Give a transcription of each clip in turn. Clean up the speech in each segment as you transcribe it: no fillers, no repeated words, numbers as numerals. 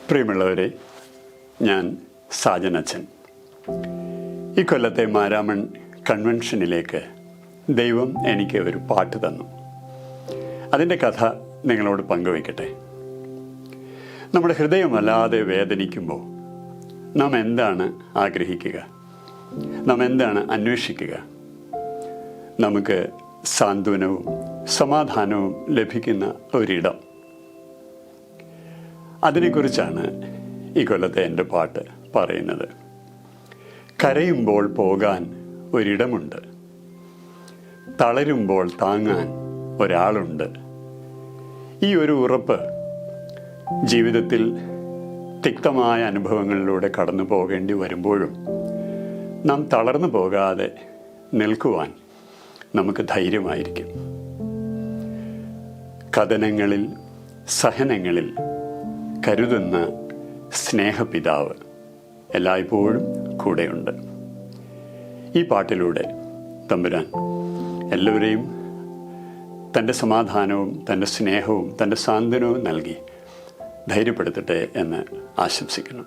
പ്രിയമുള്ളവരെ, ഞാൻ സാജനച്ചൻ. ഈ കൊല്ലത്തെ മാരാമൺ കൺവെൻഷനിലേക്ക് ദൈവം എനിക്ക് ഒരു പാട്ട് തന്നു. അതിൻ്റെ കഥ നിങ്ങളോട് പങ്കുവയ്ക്കട്ടെ. നമ്മുടെ ഹൃദയം വല്ലാതെ വേദനിക്കുമ്പോൾ നാം എന്താണ് ആഗ്രഹിക്കുക? നാം എന്താണ് അന്വേഷിക്കുക? നമുക്ക് സാന്ത്വനവും സമാധാനവും ലഭിക്കുന്ന ഒരിടം. അതിനെക്കുറിച്ചാണ് ഈ കൊല്ലത്തെ എൻ്റെ പാട്ട് പറയുന്നത്. കരയുമ്പോൾ പോകാൻ ഒരിടമുണ്ട്, തളരുമ്പോൾ താങ്ങാൻ ഒരാളുണ്ട്. ഈ ഒരു ഉറപ്പ് ജീവിതത്തിൽ തിക്തമായ അനുഭവങ്ങളിലൂടെ കടന്നു പോകേണ്ടി വരുമ്പോഴും നാം തളർന്നു പോകാതെ നിൽക്കുവാൻ നമുക്ക് ധൈര്യമായിരിക്കും. കഥനങ്ങളിൽ, സഹനങ്ങളിൽ കരുതുന്ന സ്നേഹപിതാവ് എല്ലായ്പ്പോഴും കൂടെയുണ്ട്. ഈ പാട്ടിലൂടെ തമ്പുരാൻ എല്ലാവരെയും തൻ്റെ സമാധാനവും തൻ്റെ സ്നേഹവും തൻ്റെ സാന്ത്വനവും നൽകി ധൈര്യപ്പെടുത്തട്ടെ എന്ന് ആശംസിക്കുന്നു.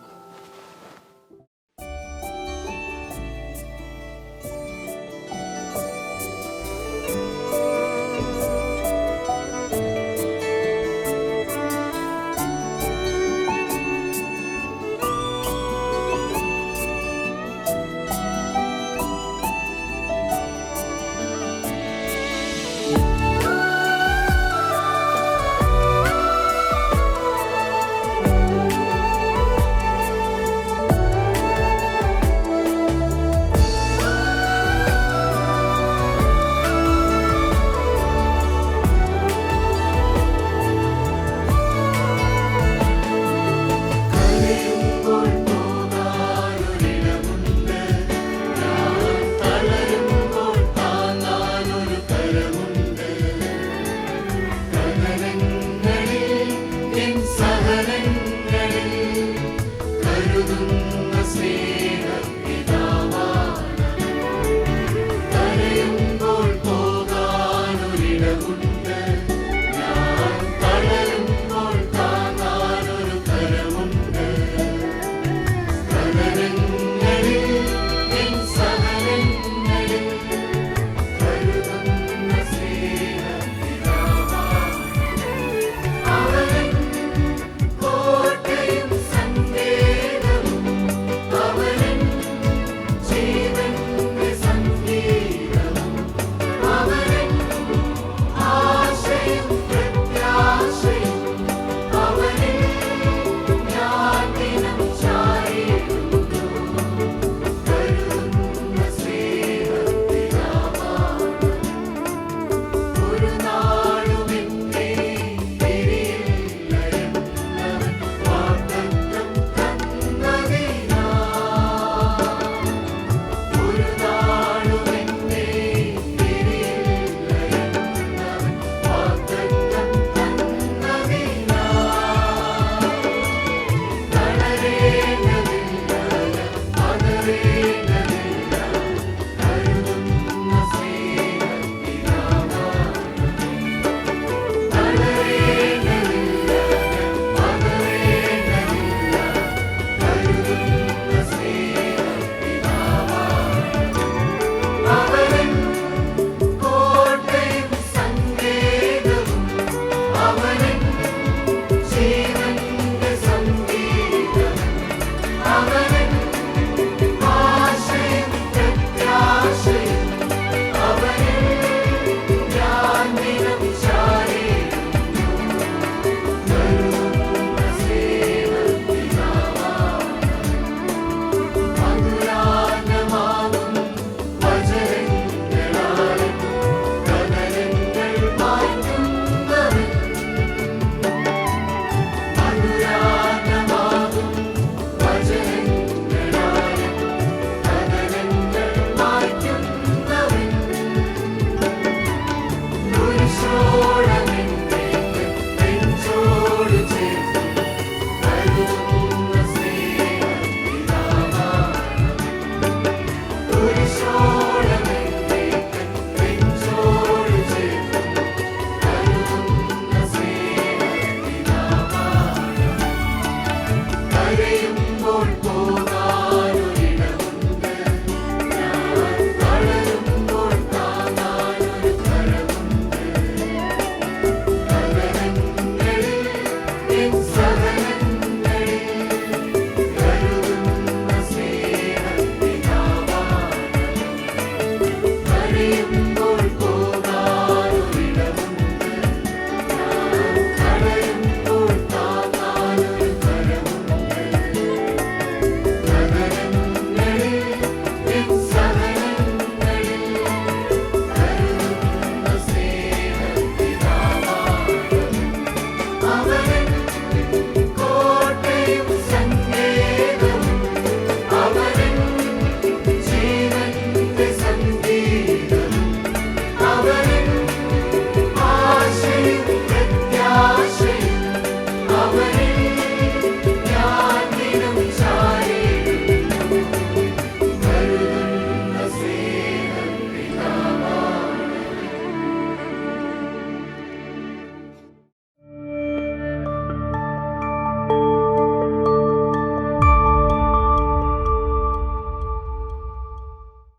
കരയുന്നു